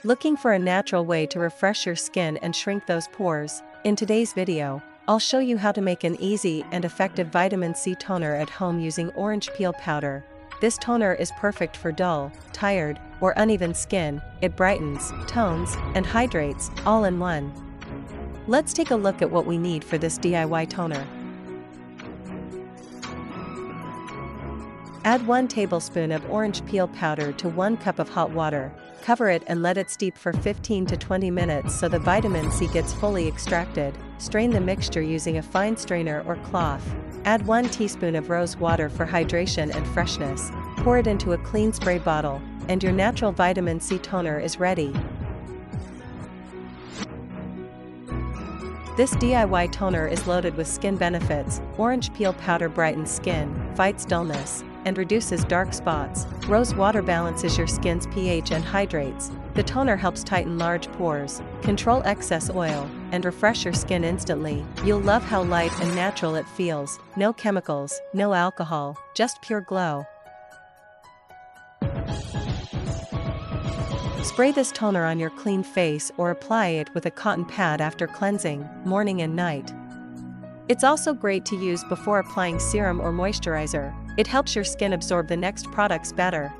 Looking for a natural way to refresh your skin and shrink those pores? In today's video, I'll show you how to make an easy and effective vitamin C toner at home using orange peel powder. This toner is perfect for dull, tired, or uneven skin. It brightens, tones, and hydrates, all in one. Let's take a look at what we need for this DIY toner. Add 1 tablespoon of orange peel powder to 1 cup of hot water. Cover it and let it steep for 15 to 20 minutes so the vitamin C gets fully extracted. Strain the mixture using a fine strainer or cloth. Add 1 teaspoon of rose water for hydration and freshness. Pour it into a clean spray bottle, and your natural vitamin C toner is ready. This DIY toner is loaded with skin benefits. Orange peel powder brightens skin, fights dullness, and reduces dark spots. Rose water balances your skin's pH and hydrates. The toner helps tighten large pores, control excess oil, and refresh your skin instantly. You'll love how light and natural it feels. No chemicals, no alcohol, just pure glow. Spray this toner on your clean face or apply it with a cotton pad after cleansing, morning and night. It's also great to use before applying serum or moisturizer. It helps your skin absorb the next products better.